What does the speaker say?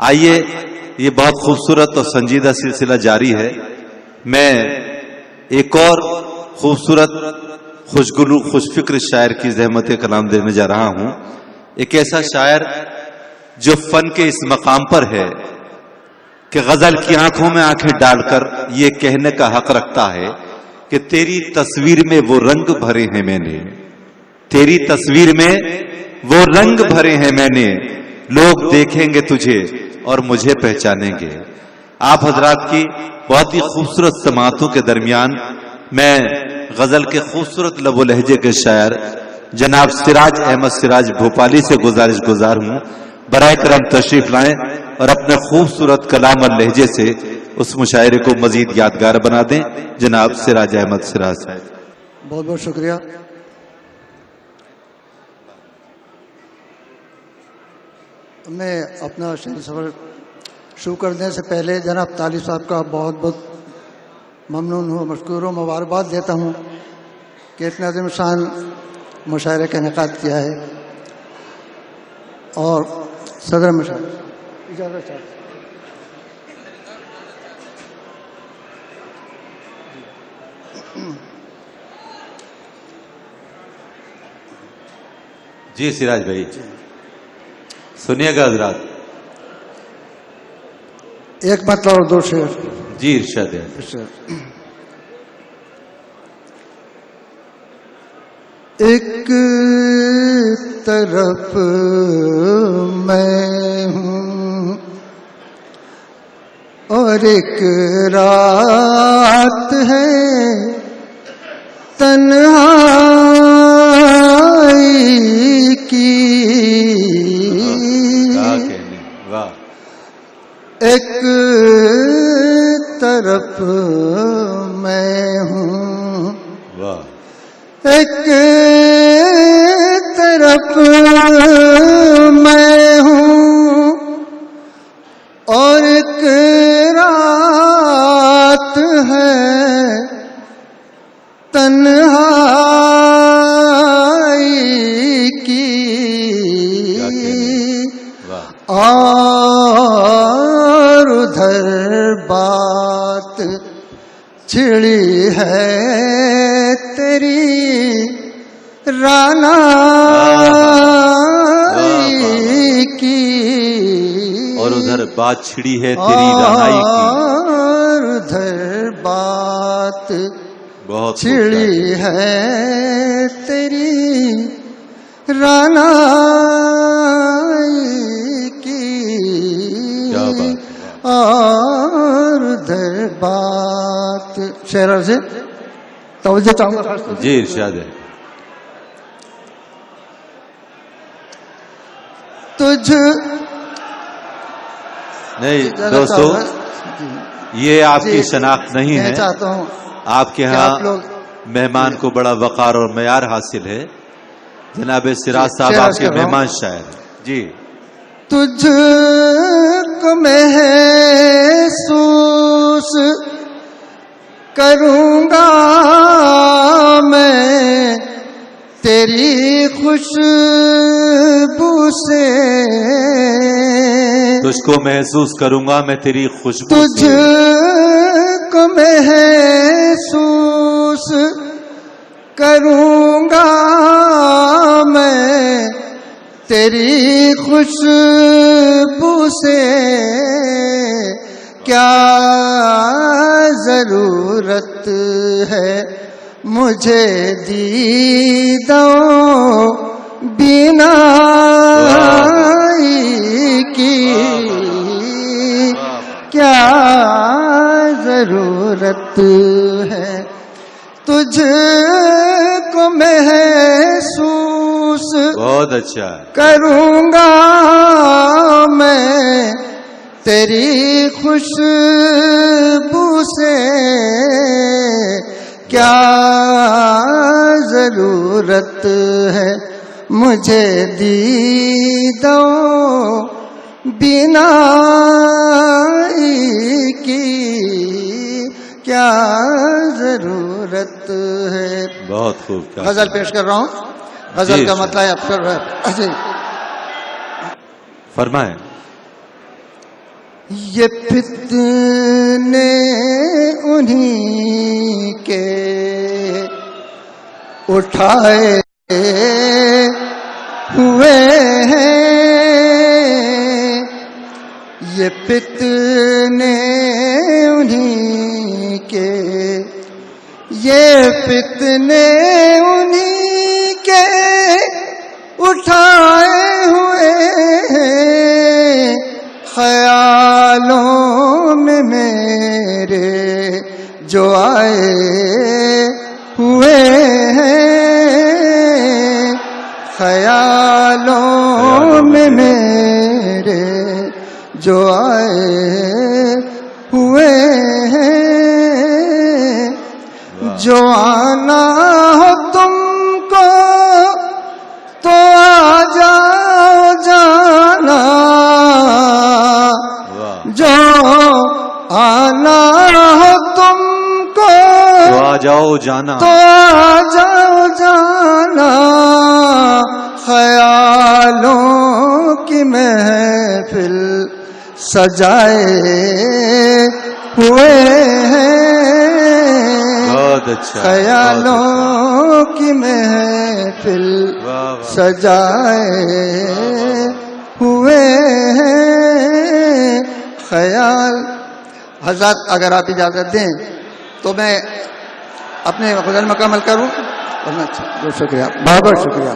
आइए, ये बहुत खूबसूरत और संजीदा सिलसिला जारी है। मैं एक और खूबसूरत खुशगुलू खुशफिक्र शायर की ज़हमत कलाम देने जा रहा हूं। एक ऐसा शायर जो फन के इस मकाम पर है कि गजल की आंखों में आंखें डालकर ये कहने का हक रखता है कि तेरी तस्वीर में वो रंग भरे हैं मैंने, तेरी तस्वीर में वो रंग भरे हैं मैंने, लोग देखेंगे तुझे और मुझे पहचानेंगे। आप हजरात की बहुत ही खूबसूरत समातों के दरमियान मैं गजल के खूबसूरत लबो लहजे के शायर जनाब सिराज अहमद सिराज भोपाली से गुजार हूं, बराए करम तशरीफ लाएं और अपने खूबसूरत कलाम और लहजे से उस मुशायरे को मजीद यादगार बना दें। जनाब सिराज अहमद सिराज साहब, बहुत बहुत शुक्रिया। मैं अपना शेर सफर शुरू करने से पहले जनाब तालिब साहब का बहुत बहुत ममनून हूँ, मशकूर हूँ, मुबारकबाद देता हूँ कि इतना अज़ीम शान मुशायरे का इनेकाद किया है। और सदर मुशायरे इजाज़त चाहता हूँ। जी सिराज भाई सुनिएगा हजरात, एक मतलब और दो शेर। जी इरशाद है। एक तरफ मैं हूँ और एक रात है तन्हाई की, एक तरफ मैं हूँ, एक तरफ मैं हूँ और एक रात है तन्हाई की, और उधर बात छिड़ी है तेरी राना की, और उधर बात छिड़ी है तेरी रानाई की, और उधर बात बहुत छिड़ी है तेरी रानाई की, और उधर बात। शेर से तवज्जो चाहूंगा जी इरशाद है। तुझ नहीं दोस्तों, ये आपकी शनाख्त नहीं है। चाहता हूँ आपके यहाँ मेहमान को बड़ा वकार और मयार हासिल है। जनाब सिराज साहब आपके मेहमान शायर हैं। जी तुझको महसूस करूँगा मैं तेरी खुशबू से, तुझको महसूस करूंगा मैं तेरी खुशबू से, तुझको महसूस करूँगा मैं तेरी खुशबू से, क्या जरूरत है मुझे दीदों बिनाई की, क्या जरूरत है तुझको महसूस बहुत अच्छा करूँगा मैं तेरी खुशबू से, क्या जरूरत है मुझे दीदों बिनाई की, क्या जरूरत है। बहुत खूब। गजल पेश कर रहा हूँ, गजल का मतलब है अफसर है। फरमाए। ये फितने उन्हीं के उठाए हुए हैं, ये फितने उन्हीं के, ये फितने उन्हीं के उठाए हुए हैं, ख्यालों में मेरे जो आए हुए हैं, ख्यालों में मेरे जो आए हुए हैं। जो आना हो तुमको तो आ जाओ जाना, जो आना हो तुमको तो आ जाओ जाना, तो आ जाओ जाना, ख्यालों की महफिल सजाए हुए हैं, बहुत अच्छा, ख्यालों की महफिल सजाए हुए हैं, ख्याल। हज़रत अगर आप इजाज़त दें तो मैं अपने ग़ज़ल मुकम्मल करूं। बहुत शुक्रिया, बहुत बहुत शुक्रिया।